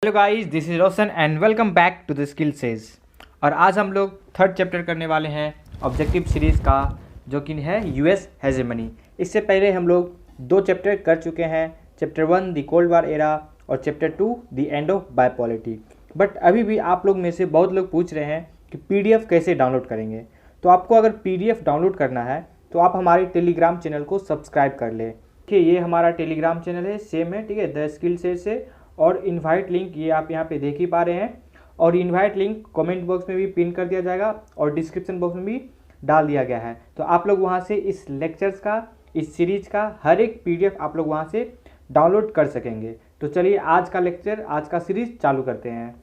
Hello guys, this is Roshan and welcome back to the skill sage. और आज हम लोग थर्ड चैप्टर करने वाले हैं ऑब्जेक्टिव सीरीज़ का, जो कि है यूएस हेजेमनी। इससे पहले हम लोग दो चैप्टर कर चुके हैं, chapter 1 the cold war era और chapter 2 the end of bipolarity. But अभी भी आप लोग में से बहुत लोग पूछ रहे हैं कि पीडीएफ कैसे डाउनलोड करेंगे। तो आपको अगर पीडीएफ डाउनलोड करना है तो आप हमारे टेलीग्राम चैनल को सब्सक्राइब कर लें। देखिए, ये हमारा टेलीग्राम चैनल है, सेम है, ठीक है, द स्किल सेज से। और इनवाइट लिंक ये आप यहाँ पे देख ही पा रहे हैं, और इनवाइट लिंक कमेंट बॉक्स में भी पिन कर दिया जाएगा और डिस्क्रिप्शन बॉक्स में भी डाल दिया गया है। तो आप लोग वहाँ से इस लेक्चर्स का, इस सीरीज का हर एक पीडीएफ आप लोग वहाँ से डाउनलोड कर सकेंगे। तो चलिए आज का लेक्चर, आज का सीरीज चालू करते हैं।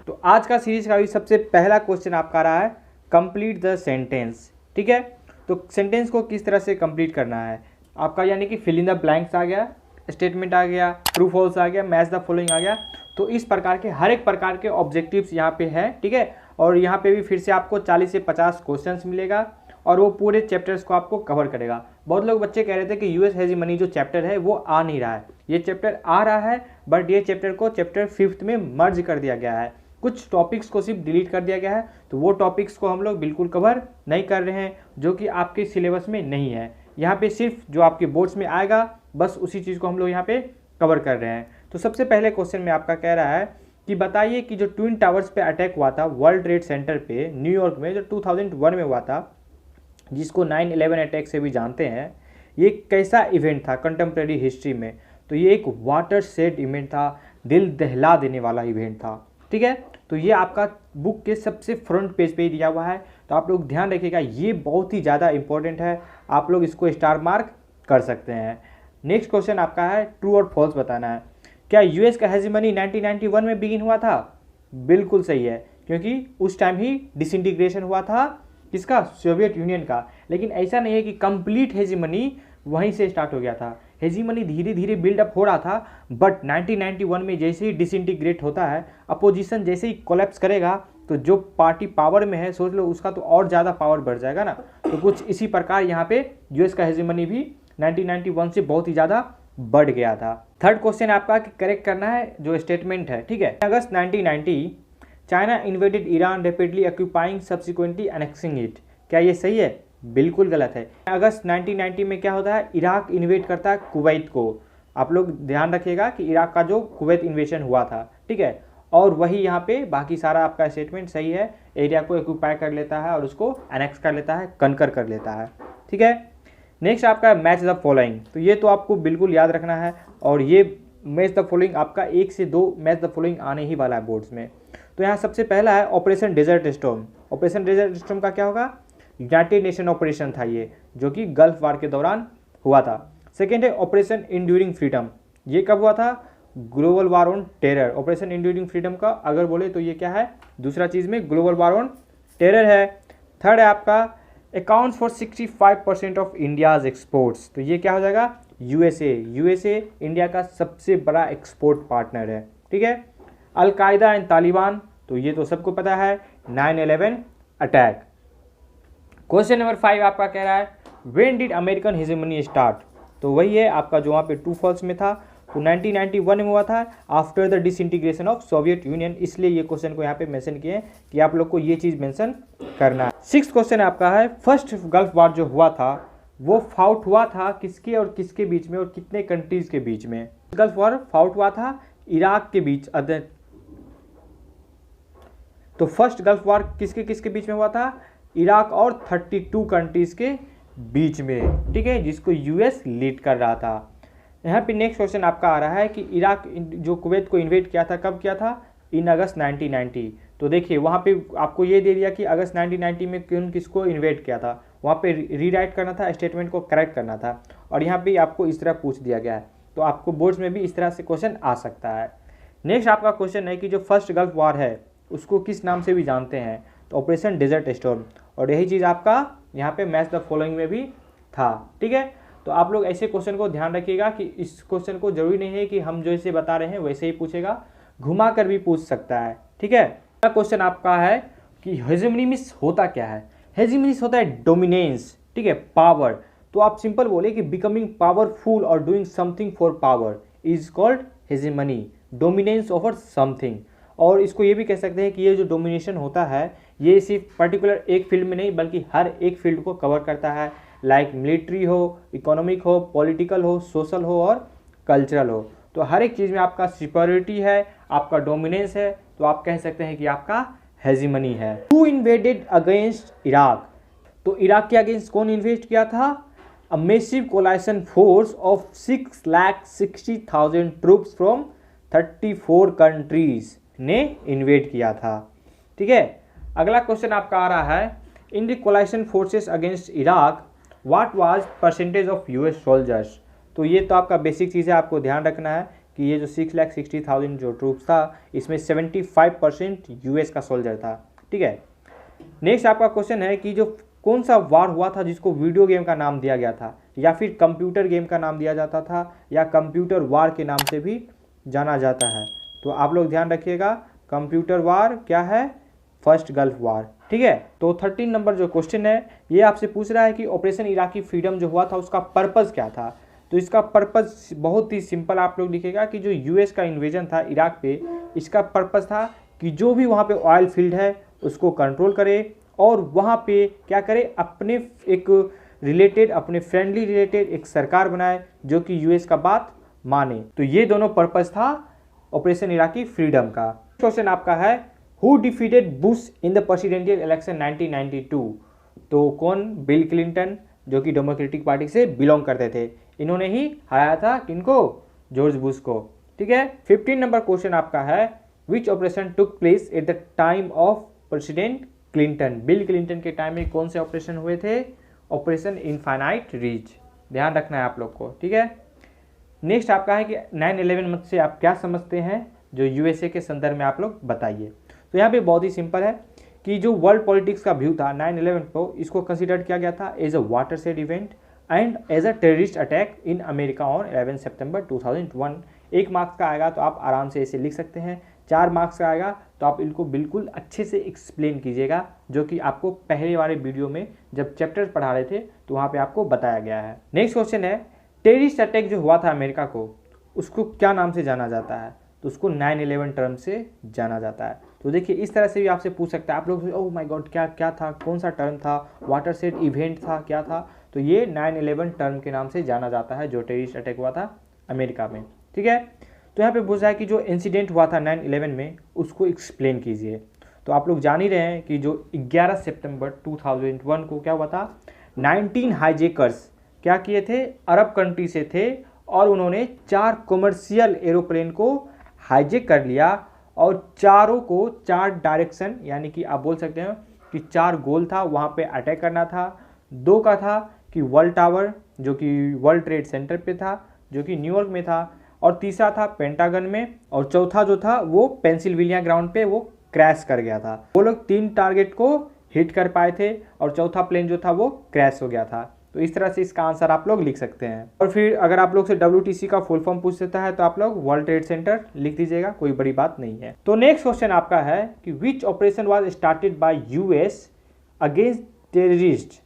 तो आज का सीरीज का भी सबसे पहला क्वेश्चन आपका आ रहा है, कंप्लीट द सेंटेंस। ठीक है, तो सेंटेंस को किस तरह से कंप्लीट करना है आपका, यानी कि फिल इन द ब्लैंक्स आ गया, स्टेटमेंट आ गया, ट्रू फॉल्स आ गया, मैच द फॉलोइंग आ गया। तो इस प्रकार के हर एक प्रकार के ऑब्जेक्टिव्स यहाँ पे हैं, ठीक है। और यहाँ पे भी फिर से आपको 40 से 50 क्वेश्चंस मिलेगा और वो पूरे चैप्टर्स को आपको कवर करेगा। बहुत लोग बच्चे कह रहे थे कि यूएस हेजेमनी जो चैप्टर है वो आ नहीं रहा है। ये चैप्टर आ रहा है, बट ये चैप्टर को चैप्टर 5th में मर्ज कर दिया गया है। कुछ टॉपिक्स को सिर्फ डिलीट कर दिया गया है, तो वो टॉपिक्स को हम लोग बिल्कुल कवर नहीं कर रहे हैं, जो कि आपके सिलेबस में नहीं है। यहाँ पे सिर्फ जो आपके बोर्ड्स में आएगा बस उसी चीज़ को हम लोग यहाँ पे कवर कर रहे हैं। तो सबसे पहले क्वेश्चन में आपका कह रहा है कि बताइए कि जो ट्विन टावर्स पे अटैक हुआ था वर्ल्ड ट्रेड सेंटर पे न्यूयॉर्क में, जो 2001 में हुआ था, जिसको 9/11 अटैक से भी जानते हैं, ये कैसा इवेंट था कंटेम्प्रेरी हिस्ट्री में। तो ये एक वाटर सेड इवेंट था, दिल दहला देने वाला इवेंट था। ठीक है, तो ये आपका बुक के सबसे फ्रंट पेज पे ही दिया हुआ है, तो आप लोग ध्यान रखिएगा, ये बहुत ही ज़्यादा इंपॉर्टेंट है, आप लोग इसको स्टार मार्क कर सकते हैं। नेक्स्ट क्वेश्चन आपका है, ट्रू और फॉल्स बताना है। क्या यूएस का हेजेमनी 1991 में बिगिन हुआ था? बिल्कुल सही है, क्योंकि उस टाइम ही डिसइंटीग्रेशन हुआ था किसका? सोवियत यूनियन का। लेकिन ऐसा नहीं है कि कंप्लीट हेजेमनी वहीं से स्टार्ट हो गया था। हेजीमनी धीरे धीरे बिल्डअप हो रहा था, बट 1991 में जैसे ही डिसइंटीग्रेट होता है, अपोजिशन जैसे ही कोलैप्स करेगा, तो जो पार्टी पावर में है सोच लो उसका तो और ज़्यादा पावर बढ़ जाएगा ना। तो कुछ इसी प्रकार यहाँ पे यूएस का हेजीमनी भी 1991 से बहुत ही ज़्यादा बढ़ गया था। थर्ड क्वेश्चन आपका कि करेक्ट करना है जो स्टेटमेंट है, ठीक है। अगस्त 1990 China invaded Iran rapidly occupying subsequently annexing it. क्या ये सही है? बिल्कुल गलत है। अगस्त 1990 में क्या होता है? इराक इन्वेड करता है कुवैत को। आप लोग ध्यान रखिएगा कि इराक का जो कुवैत इन्वेशन हुआ था, ठीक है। और वही यहाँ पे बाकी सारा आपका स्टेटमेंट सही है, एरिया को ऑक्यूपाई कर लेता है और उसको एनेक्स कर लेता है, कनकर कर लेता है, ठीक है। नेक्स्ट आपका मैच द फॉलोइंग। तो ये तो आपको बिल्कुल याद रखना है, और ये मैच द फॉलोइंग आपका 1 से 2 मैच द फॉलोइंग आने ही वाला है बोर्ड्स में। तो यहाँ सबसे पहला है operation desert storm. Operation desert storm का क्या होगा? यूनाइटेड नेशन ऑपरेशन था ये, जो कि गल्फ वार के दौरान हुआ था। सेकेंड है ऑपरेशन इंड्यूरिंग फ्रीडम। ये कब हुआ था? Global war on terror. Operation enduring freedom का अगर बोले तो ये क्या है? दूसरा चीज में ग्लोबल वार ऑन टेरर है। थर्ड है आपका accounts for 65% of India's exports. तो ये क्या हो जाएगा? यूएसए। यूएसए इंडिया का सबसे बड़ा एक्सपोर्ट पार्टनर है, ठीक है। अलकायदा एंड तालिबान, तो ये तो सबको पता है, 9/11 अटैक। क्वेश्चन नंबर 5 आपका कह रहा है when did American hegemony start. तो वही है आपका जो वहाँ पे ट्रू फॉल्स में था, तो 1991 में हुआ था, after the disintegration of Soviet union. इसलिए ये क्वेश्चन को यहाँ पे मेंशन किए हैं कि आप लोग को ये चीज़ मेंशन करना है। 6th क्वेश्चन आपका है फर्स्ट गल्फ वार जो हुआ था वो फाउट हुआ था किसके और किसके बीच में और कितने कंट्रीज के बीच में? गल्फ वार फाउट हुआ था इराक के बीच। तो फर्स्ट गल्फ वार किसके किसके बीच में हुआ था? इराक और 32 कंट्रीज के बीच में, ठीक है, जिसको यूएस लीड कर रहा था। यहाँ पे नेक्स्ट क्वेश्चन आपका आ रहा है कि इराक जो कुवैत को इन्वेड किया था कब किया था? इन अगस्त 1990। तो देखिए वहाँ पे आपको ये दे दिया कि अगस्त 1990 में कौन किसको इन्वेड किया था, वहाँ पे रीराइट करना था, स्टेटमेंट को करेक्ट करना था, और यहाँ पे आपको इस तरह पूछ दिया गया है। तो आपको बोर्ड्स में भी इस तरह से क्वेश्चन आ सकता है। नेक्स्ट आपका क्वेश्चन है कि जो फर्स्ट गल्फ वार है उसको किस नाम से भी जानते हैं? तो ऑपरेशन डेजर्ट स्टॉर्म। और यही चीज़ आपका यहाँ पे मैच द फॉलोइंग में भी था, ठीक है। तो आप लोग ऐसे क्वेश्चन को ध्यान रखिएगा कि इस क्वेश्चन को जरूरी नहीं है कि हम जैसे बता रहे हैं वैसे ही पूछेगा, घुमा कर भी पूछ सकता है, ठीक है। अगला क्वेश्चन आपका है कि हेजेमनी मीन्स होता क्या है? हेजेमनी होता है डोमिनेंस, ठीक है, पावर। तो आप सिंपल बोले कि बिकमिंग पावरफुल और doing something for power is called hegemony, dominance over something. और इसको ये भी कह सकते हैं कि ये जो डोमिनेशन होता है ये सिर्फ पर्टिकुलर एक फील्ड में नहीं बल्कि हर एक फील्ड को कवर करता है, लाइक मिलिट्री हो, इकोनॉमिक हो, पॉलिटिकल हो, सोशल हो और कल्चरल हो। तो हर एक चीज़ में आपका सुपीरियरिटी है, आपका डोमिनेंस है, तो आप कह सकते हैं कि आपका हेजिमनी है। हु इन्वेडेड अगेंस्ट इराक, तो इराक के अगेंस्ट कौन इन्वेस्ट किया था? A massive coalition force of 6,60,000 troops from 34 countries ने इन्वेड किया था। ठीक है, अगला क्वेश्चन आपका आ रहा है, in the coalition forces against Iraq what was percentage of US soldiers. तो ये तो आपका बेसिक चीज़ है, आपको ध्यान रखना है कि ये जो 6,60,000 जो ट्रूप्स था इसमें 75% यूएस का सोल्जर था। ठीक है, नेक्स्ट आपका क्वेश्चन है कि जो कौन सा वार हुआ था जिसको वीडियो गेम का नाम दिया गया था या फिर कंप्यूटर गेम का नाम दिया जाता था या कंप्यूटर वार के नाम से भी जाना जाता है। तो आप लोग ध्यान रखिएगा, कंप्यूटर वार क्या है? फर्स्ट गल्फ वार। ठीक है, तो 13 नंबर जो क्वेश्चन है ये आपसे पूछ रहा है कि ऑपरेशन इराकी फ्रीडम जो हुआ था उसका पर्पज़ क्या था। तो इसका पर्पज़ बहुत ही सिंपल आप लोग लिखेगा कि जो यूएस का इन्वेजन था इराक पे, इसका पर्पज़ था कि जो भी वहाँ पे ऑयल फील्ड है उसको कंट्रोल करे और वहाँ पे क्या करे, अपने एक रिलेटेड, अपने फ्रेंडली रिलेटेड एक सरकार बनाए जो कि यूएस का बात माने। तो ये दोनों पर्पज़ था ऑपरेशन इराकी फ्रीडम का। क्वेश्चन आपका है, who defeated Bush in the presidential election 1992। तो कौन? बिल क्लिंटन, जो कि डेमोक्रेटिक पार्टी से बिलोंग करते थे, इन्होंने ही हराया था किनको? जॉर्ज बुश को। ठीक है, 15 नंबर क्वेश्चन आपका है, which operation took place at the time of president Clinton. Bill Clinton के टाइम में कौन से ऑपरेशन हुए थे? Operation infinite reach. ध्यान रखना है आप लोग को। ठीक है, नेक्स्ट आपका है कि 9/11 मत से आप क्या समझते हैं, जो यूएसए के संदर्भ में आप लोग बताइए। तो यहाँ पे बहुत ही सिंपल है कि जो वर्ल्ड पॉलिटिक्स का व्यू था 9/11 को, इसको कंसिडर किया गया था as a watershed event and as a terrorist attack in America on 11 सितंबर 2001। 1 मार्क्स का आएगा तो आप आराम से इसे लिख सकते हैं, 4 मार्क्स का आएगा तो आप इनको बिल्कुल अच्छे से एक्सप्लेन कीजिएगा, जो कि आपको पहले वाले वीडियो में जब चैप्टर पढ़ा रहे थे तो वहाँ पे आपको बताया गया है। नेक्स्ट क्वेश्चन है, टेररिस्ट अटैक जो हुआ था अमेरिका को, उसको क्या नाम से जाना जाता है? तो उसको 9/11 टर्म से जाना जाता है। तो देखिए इस तरह से भी आपसे पूछ सकता है, आप लोग ओह माय गॉड क्या क्या था, कौन सा टर्म था, वाटरशेड इवेंट था, क्या था? तो ये 9/11 टर्म के नाम से जाना जाता है जो टेररिस्ट अटैक हुआ था अमेरिका में। ठीक है, तो यहाँ पे पूछा है कि जो इंसिडेंट हुआ था 9/11 में उसको एक्सप्लेन कीजिए। तो आप लोग जान ही रहे हैं कि जो 11 सितंबर 2001 को क्या हुआ था, 19 हाईजेकर्स क्या किए थे, अरब कंट्री से थे और उन्होंने 4 कमर्शियल एरोप्लेन को हाईजेक कर लिया और चारों को 4 डायरेक्शन, यानी कि आप बोल सकते हैं कि 4 गोल था वहाँ पे अटैक करना था। 2 का था कि वर्ल्ड टावर जो कि वर्ल्ड ट्रेड सेंटर पे था जो कि न्यूयॉर्क में था, और तीसरा था पेंटागन में, और चौथा जो था वो पेंसिल्वेनिया ग्राउंड पे वो क्रैश कर गया था। वो लोग 3 टारगेट को हिट कर पाए थे और चौथा प्लेन जो था वो क्रैश हो गया था। तो इस तरह से इसका आंसर आप लोग लिख सकते हैं। और फिर अगर आप लोग से WTC का फुल फॉर्म पूछ देता है तो आप लोग वर्ल्ड ट्रेड सेंटर लिख दीजिएगा, कोई बड़ी बात नहीं है। तो नेक्स्ट क्वेश्चन आपका है कि which operation was started by US against terrorist,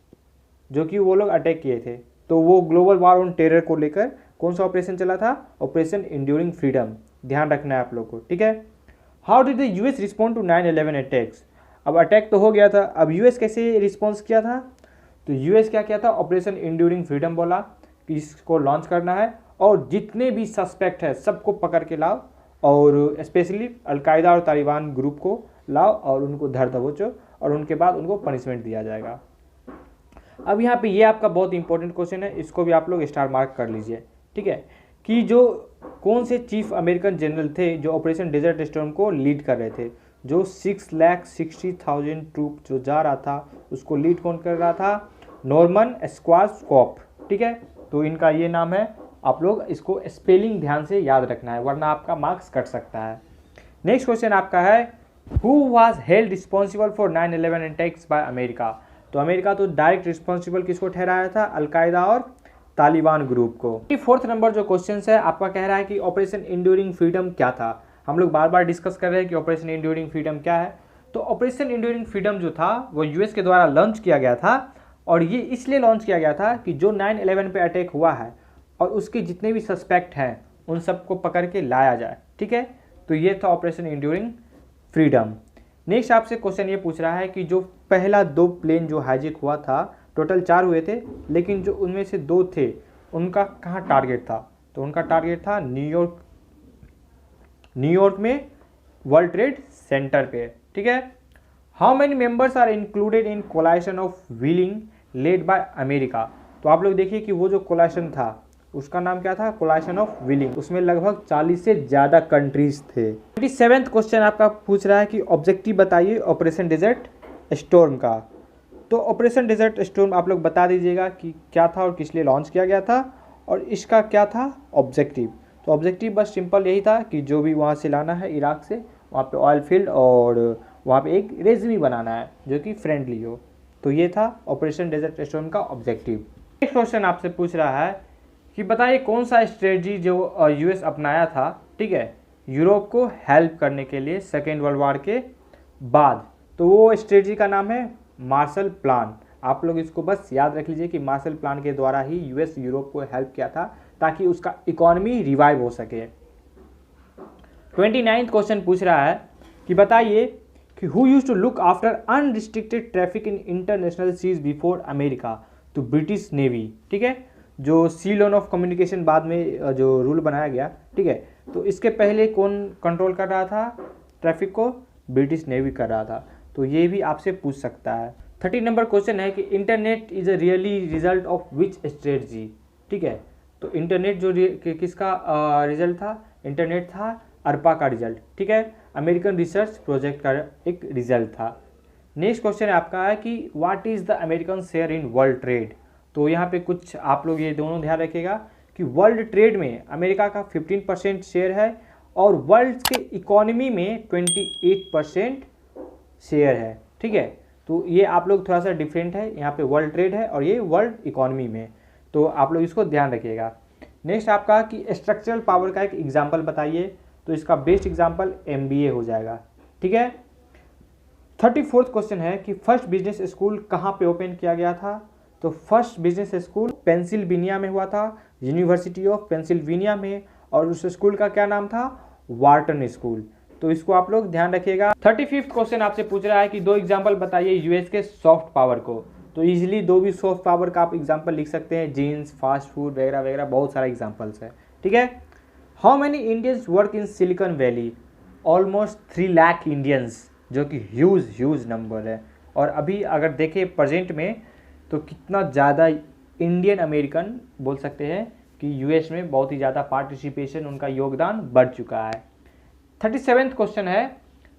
जो कि वो लोग अटैक किए थे। तो वो ग्लोबल वॉर ऑन टेरर को लेकर कौन सा ऑपरेशन चला था? Operation enduring freedom. ध्यान रखना है आप लोग को। ठीक है, how did the US respond to 9/11 attacks. अब अटैक तो हो गया था, अब यूएस कैसे रिस्पॉन्स किया था? तो यूएस क्या किया था, ऑपरेशन इंड्यूरिंग फ्रीडम बोला कि इसको लॉन्च करना है और जितने भी सस्पेक्ट है सबको पकड़ के लाओ, और स्पेशली अलकायदा और तालिबान ग्रुप को लाओ और उनको धर दबोचो और उनके बाद उनको पनिशमेंट दिया जाएगा। अब यहाँ पे ये आपका बहुत इंपॉर्टेंट क्वेश्चन है, इसको भी आप लोग स्टार मार्क कर लीजिए। ठीक है, कि जो कौन से चीफ अमेरिकन जनरल थे जो ऑपरेशन डेजर्ट स्टॉर्म को लीड कर रहे थे, जो 6,60,000 ट्रूप जो जा रहा था उसको लीड कौन कर रहा था? नॉर्मन स्क्वाशकॉप। ठीक है, तो इनका ये नाम है, आप लोग इसको स्पेलिंग ध्यान से याद रखना है वरना आपका मार्क्स कट सकता है। नेक्स्ट क्वेश्चन आपका है, who was held responsible for 9/11 attacks bye America. तो अमेरिका तो डायरेक्ट रिस्पॉन्सिबल किसको ठहराया था? अलकायदा और तालिबान ग्रुप को। 4th नंबर जो क्वेश्चन है आपका कह रहा है कि ऑपरेशन इंड्यूरिंग फ्रीडम क्या था। हम लोग बार बार डिस्कस कर रहे हैं कि ऑपरेशन इंड्यूरिंग फ्रीडम क्या है। तो ऑपरेशन इंड्यूरिंग फ्रीडम जो था वो यूएस के द्वारा लॉन्च किया गया था और ये इसलिए लॉन्च किया गया था कि जो 9/11 पे अटैक हुआ है और उसके जितने भी सस्पेक्ट हैं उन सबको पकड़ के लाया जाए, ठीक है। तो ये था ऑपरेशन इंड्यूरिंग फ्रीडम। नेक्स्ट आपसे क्वेश्चन ये पूछ रहा है कि जो पहला 2 प्लेन जो हाईजैक हुआ था, टोटल 4 हुए थे, लेकिन जो उनमें से 2 थे उनका कहाँ टारगेट था? तो उनका टारगेट था न्यूयॉर्क में वर्ल्ड ट्रेड सेंटर पे, ठीक है। How many members are included in coalition of willing led by America? तो आप लोग देखिए कि वो जो कोलाइशन था उसका नाम क्या था? कोलाइशन ऑफ व्हीलिंग। उसमें लगभग 40 से ज़्यादा कंट्रीज थे। 27th क्वेश्चन आपका पूछ रहा है कि ऑब्जेक्टिव बताइए ऑपरेशन डेजर्ट स्टॉर्म का। तो ऑपरेशन डेजर्ट स्टॉर्म आप लोग बता दीजिएगा कि क्या था और किस लिए लॉन्च किया गया था और इसका क्या था ऑब्जेक्टिव। तो ऑब्जेक्टिव बस सिंपल यही था कि जो भी वहाँ से लाना है इराक से, वहाँ पे ऑयल फील्ड और वहाँ पे एक रेजिमी बनाना है जो कि फ्रेंडली हो। तो ये था ऑपरेशन डेजर्ट स्टॉर्म का ऑब्जेक्टिव। नेक्स्ट क्वेश्चन आपसे पूछ रहा है कि बताइए कौन सा स्ट्रेटजी जो यूएस अपनाया था, ठीक है, यूरोप को हेल्प करने के लिए सेकेंड वर्ल्ड वॉर के बाद। तो वो स्ट्रेटजी का नाम है मार्शल प्लान। आप लोग इसको बस याद रख लीजिए कि मार्शल प्लान के द्वारा ही यूएस यूरोप को हेल्प किया था ताकि उसका इकोनॉमी रिवाइव हो सके। 29th क्वेश्चन पूछ रहा है कि बताइए कि who used to look after unrestricted traffic in international seas before America? तो ब्रिटिश नेवी, ठीक है। जो सी लोन ऑफ कम्युनिकेशन बाद में जो रूल बनाया गया, ठीक है, तो इसके पहले कौन कंट्रोल कर रहा था ट्रैफिक को? ब्रिटिश नेवी कर रहा था। तो ये भी आपसे पूछ सकता है। 30 नंबर क्वेश्चन है कि internet is a really result of which strategy? ठीक है, तो इंटरनेट जो किसका रिजल्ट था? इंटरनेट था अर्पा का रिजल्ट, ठीक है, अमेरिकन रिसर्च प्रोजेक्ट का एक रिजल्ट था। नेक्स्ट क्वेश्चन आपका है कि what is the American share in world trade? तो यहाँ पे कुछ आप लोग ये दोनों ध्यान रखिएगा कि वर्ल्ड ट्रेड में अमेरिका का 15% शेयर है और वर्ल्ड के इकोनॉमी में 28% शेयर है, ठीक है। तो ये आप लोग थोड़ा सा डिफरेंट है, यहाँ पे वर्ल्ड ट्रेड है और ये वर्ल्ड इकोनॉमी में, तो आप लोग इसको ध्यान रखिएगा। नेक्स्ट आपका कि स्ट्रक्चरल पावर का एक एग्जाम्पल बताइए। तो इसका बेस्ट एग्जाम्पल MBA हो जाएगा, ठीक है। 34th क्वेश्चन है कि फर्स्ट बिजनेस स्कूल कहाँ पे ओपन किया गया था? तो फर्स्ट बिजनेस स्कूल पेंसिल्वेनिया में हुआ था, यूनिवर्सिटी ऑफ पेंसिल्वेनिया में, और उस स्कूल का क्या नाम था? Wharton school. तो इसको आप लोग ध्यान रखिएगा। 35th क्वेश्चन आपसे पूछ रहा है कि 2 एग्जाम्पल बताइए यूएस के सॉफ्ट पावर को। तो इजीली 2 भी सॉफ्ट पावर का आप एग्जाम्पल लिख सकते हैं, जीन्स, फास्ट फूड वगैरह वगैरह, बहुत सारा एग्जाम्पल्स है, ठीक है। How many Indians work in silicon valley? Almost 3 lakh Indians, जो कि ह्यूज नंबर है। और अभी अगर देखें प्रेजेंट में तो कितना ज़्यादा इंडियन अमेरिकन बोल सकते हैं कि यूएस में बहुत ही ज़्यादा पार्टिसिपेशन, उनका योगदान बढ़ चुका है। 37th क्वेश्चन है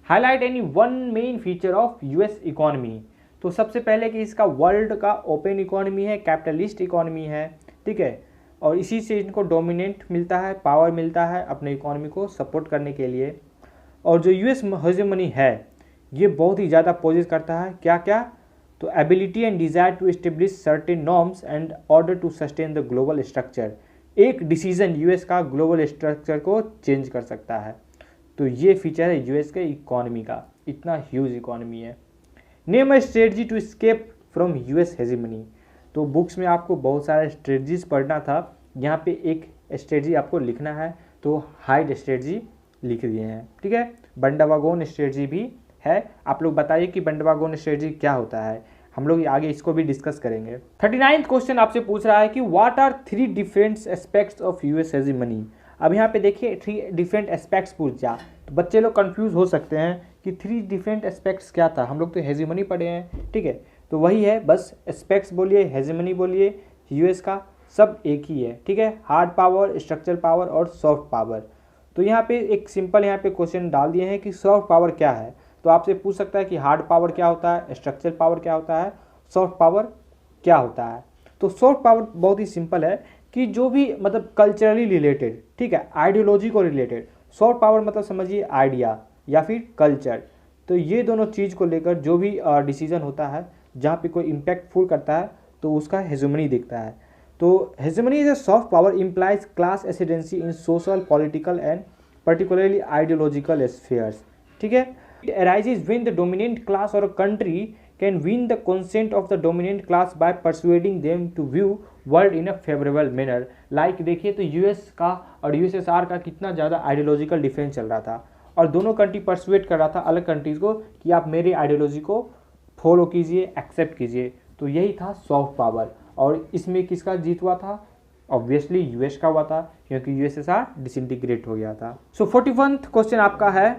highlight any one main feature of US economy. तो सबसे पहले कि इसका वर्ल्ड का ओपन इकोनॉमी है, कैपिटलिस्ट इकोनॉमी है, ठीक है, और इसी से इनको डोमिनेंट मिलता है, पावर मिलता है अपने इकोनॉमी को सपोर्ट करने के लिए। और जो यूएस हेजेमनी है ये बहुत ही ज़्यादा पोजेस करता है क्या क्या? तो ability and desire to establish certain norms and order to sustain the global structure. एक डिसीजन यूएस का ग्लोबल स्ट्रक्चर को चेंज कर सकता है। तो ये फीचर है यूएस के इकोनॉमी का, इतना ह्यूज इकोनॉमी है। Name a strategy to escape from US hegemony. तो बुक्स में आपको बहुत सारे स्ट्रेटजीज पढ़ना था, यहाँ पे एक स्ट्रेटजी आपको लिखना है, तो हाइड स्ट्रेटजी लिख दिए हैं, ठीक है। बंडावागोन स्ट्रेटजी भी है। आप लोग बताइए कि बंडावागोन स्ट्रेटजी क्या होता है, हम लोग आगे इसको भी डिस्कस करेंगे। 39th क्वेश्चन आपसे पूछ रहा है कि what are 3 different aspects of US hegemony. अब यहाँ पे देखिए 3 डिफरेंट एस्पेक्ट्स पूछ जा, तो बच्चे लोग कंफ्यूज हो सकते हैं कि 3 डिफरेंट एस्पेक्ट्स क्या था। हम लोग तो हेजेमनी पढ़े हैं, ठीक है, तो वही है, बस एस्पेक्ट्स बोलिए, हेजेमनी बोलिए, यूएस का सब एक ही है, ठीक है। हार्ड पावर, स्ट्रक्चरल पावर और सॉफ्ट पावर। तो यहाँ पे एक सिंपल यहाँ पे क्वेश्चन डाल दिए हैं कि सॉफ्ट पावर क्या है। तो आपसे पूछ सकता है कि हार्ड पावर क्या होता है, स्ट्रक्चरल पावर क्या होता है, सॉफ्ट पावर क्या होता है। तो सॉफ्ट पावर बहुत ही सिंपल है कि जो भी मतलब कल्चरली रिलेटेड, ठीक है, आइडियोलॉजी को रिलेटेड। सॉफ्ट पावर मतलब समझिए आइडिया या फिर कल्चर। तो ये दोनों चीज़ को लेकर जो भी डिसीजन होता है, जहाँ पे कोई इम्पैक्टफुल करता है, तो उसका हेजेमनी दिखता है। तो hegemony is a soft power implies class ascendancy in social, political and particularly ideological spheres, ठीक है। It arises when the dominant class or a country can win the consent of the dominant class by persuading them to view world in a favourable manner. Like देखिए तो US का और USSR का कितना ज़्यादा ideological difference चल रहा था और दोनों कंट्री परसुएट कर रहा था अलग कंट्रीज़ को कि आप मेरी आइडियोलॉजी को फॉलो कीजिए, एक्सेप्ट कीजिए। तो यही था सॉफ्ट पावर और इसमें किसका जीत हुआ था? ऑब्वियसली यूएस का हुआ था क्योंकि यूएसएसआर डिसइंटीग्रेट हो गया था। सो 41वां क्वेश्चन आपका है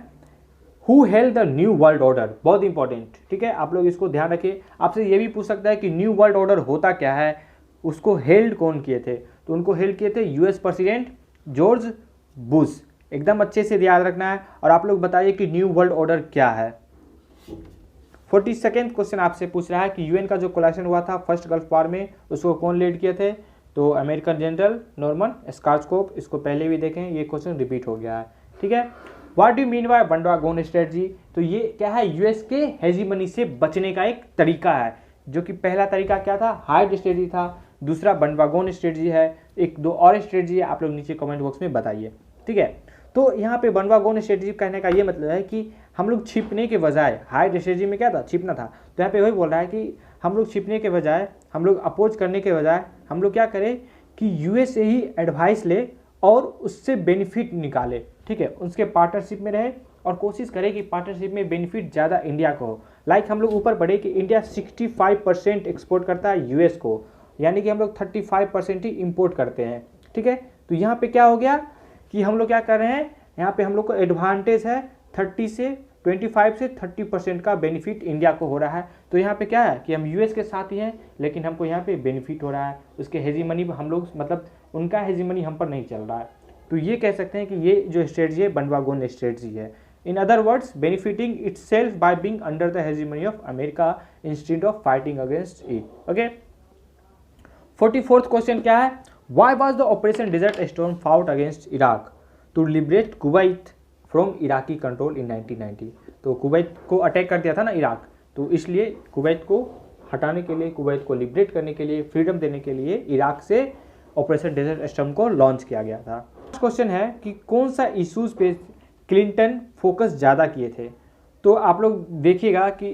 who held the new world order. बहुत इंपॉर्टेंट, ठीक है, आप लोग इसको ध्यान रखिए। आपसे ये भी पूछ सकता है कि न्यू वर्ल्ड ऑर्डर होता क्या है, उसको हेल्ड कौन किए थे? तो उनको हेल्ड किए थे यूएस प्रेसिडेंट जॉर्ज बुश। एकदम अच्छे से याद रखना है और आप लोग बताइए कि न्यू वर्ल्ड ऑर्डर क्या है। 42वां क्वेश्चन आपसे पूछ रहा है कि यूएन का जो कोलैशन हुआ था फर्स्ट गल्फ वॉर में उसको कौन लीड किए थे? तो अमेरिकन जनरल नॉर्मन स्कार्सकोप। इसको पहले भी देखें, ये क्वेश्चन रिपीट हो गया है, ठीक है। What do mean by bandwagon strategy? तो ये क्या है? यूएस के हेजीमनी से बचने का एक तरीका है, जो कि पहला तरीका क्या था? हाइड स्ट्रेटजी था, दूसरा बंडवागोन स्ट्रेटजी है, एक दो और स्ट्रेटजी है, आप लोग नीचे कमेंट बॉक्स में बताइए, ठीक है। तो यहाँ पे बंडवागोन स्ट्रेटजी कहने का ये मतलब है कि हम लोग छिपने के बजाय, हाइड स्ट्रेटजी में क्या था? छिपना था। तो यहाँ पे वही बोल रहा है कि हम लोग छिपने के बजाय, हम लोग अपोज करने के बजाय हम लोग क्या करें कि यूएस से ही एडवाइस ले और उससे बेनिफिट निकाले, ठीक है, उसके पार्टनरशिप में रहे और कोशिश करें कि पार्टनरशिप में बेनिफिट ज़्यादा इंडिया को हो। लाइक हम लोग ऊपर बढ़े कि इंडिया 65% एक्सपोर्ट करता है यूएस को, यानी कि हम लोग 35% ही इंपोर्ट करते हैं, ठीक है। तो यहाँ पे क्या हो गया कि हम लोग क्या कर रहे हैं, यहाँ पे हम लोग को एडवांटेज है 25 से 30% का बेनिफिट इंडिया को हो रहा है। तो यहाँ पे क्या है कि हम यूएस के साथ ही हैं लेकिन हमको यहाँ पे बेनिफिट हो रहा है, उसके हेजीमनी हम लोग मतलब उनका हेजीमनी हम पर नहीं चल रहा है। तो ये कह सकते हैं कि ये जो स्ट्रेटजी है बंडवागोन स्ट्रेटजी है। In other words benefiting itself by being under the hegemony of America instead of fighting against it. Okay, 44वां क्वेश्चन क्या है? Why was the operation desert storm fought against Iraq to liberate Kuwait from Iraqi control in 1990। तो Kuwait को attack कर दिया था ना Iraq, तो इसलिए कुवैत को हटाने के लिए, कुवैत को लिबरेट करने के लिए, फ्रीडम देने के लिए इराक से ऑपरेशन डेजर्ट स्टॉर्म को लॉन्च किया गया था। क्वेश्चन है कि कौन सा इश्यूज पे क्लिंटन फोकस ज़्यादा किए थे? तो आप लोग देखिएगा कि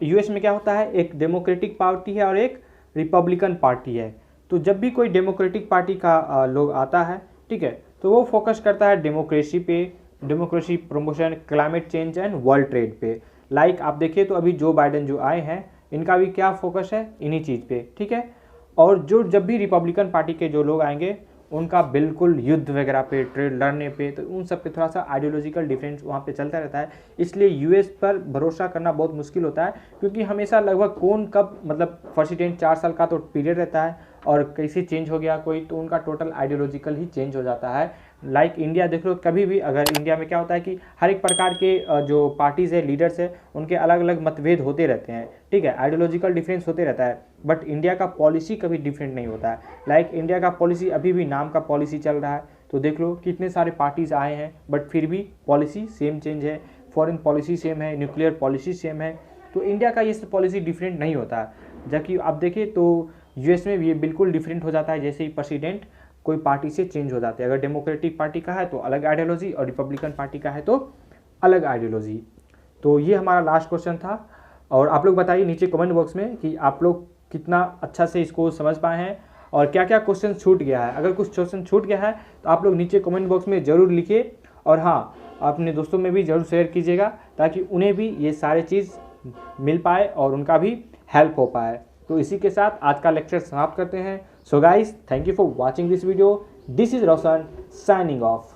यूएस में क्या होता है, एक डेमोक्रेटिक पार्टी है और एक रिपब्लिकन पार्टी है। तो जब भी कोई डेमोक्रेटिक पार्टी का लोग आता है, ठीक है, तो वो फोकस करता है डेमोक्रेसी पे, democracy promotion, climate change and world trade पे। लाइक आप देखिए तो अभी जो बाइडेन जो आए हैं इनका भी क्या फोकस है, इन्हीं चीज़ पे, ठीक है। और जो जब भी रिपब्लिकन पार्टी के जो लोग आएंगे उनका बिल्कुल युद्ध वगैरह पे, ट्रेड लड़ने पे, तो उन सब पे थोड़ा सा आइडियोलॉजिकल डिफरेंस वहाँ पे चलता रहता है। इसलिए यूएस पर भरोसा करना बहुत मुश्किल होता है क्योंकि हमेशा लगभग कौन कब मतलब प्रेसिडेंट 4 साल का तो पीरियड रहता है और कैसे चेंज हो गया कोई, तो उनका टोटल आइडियोलॉजिकल ही चेंज हो जाता है। लाइक इंडिया देख लो, कभी भी अगर इंडिया में क्या होता है कि हर एक प्रकार के जो पार्टीज़ है, लीडर्स है, उनके अलग अलग मतभेद होते रहते हैं, ठीक है, आइडियोलॉजिकल डिफरेंस होते रहता है, बट इंडिया का पॉलिसी कभी डिफरेंट नहीं होता है। लाइक इंडिया का पॉलिसी अभी भी नाम का पॉलिसी चल रहा है, तो देख लो कितने सारे पार्टीज़ आए हैं बट फिर भी पॉलिसी सेम चेंज है, फॉरेन पॉलिसी सेम है, न्यूक्लियर पॉलिसी सेम है। तो इंडिया का ये पॉलिसी डिफरेंट नहीं होता है। जबकि आप देखें तो यूएस में भी ये बिल्कुल डिफरेंट हो जाता है, जैसे ही प्रेसिडेंट कोई पार्टी से चेंज हो जाते हैं। अगर डेमोक्रेटिक पार्टी का है तो अलग आइडियोलॉजी और रिपब्लिकन पार्टी का है तो अलग आइडियोलॉजी। तो ये हमारा लास्ट क्वेश्चन था और आप लोग बताइए नीचे कमेंट बॉक्स में कि आप लोग कितना अच्छा से इसको समझ पाए हैं और क्या क्या क्वेश्चन छूट गया है। अगर कुछ क्वेश्चन छूट गया है तो आप लोग नीचे कमेंट बॉक्स में ज़रूर लिखिए और हाँ, अपने दोस्तों में भी ज़रूर शेयर कीजिएगा ताकि उन्हें भी ये सारे चीज़ मिल पाए और उनका भी हेल्प हो पाए। तो इसी के साथ आज का लेक्चर समाप्त करते हैं। So guys, thank you for watching this video. This is Roshan signing off.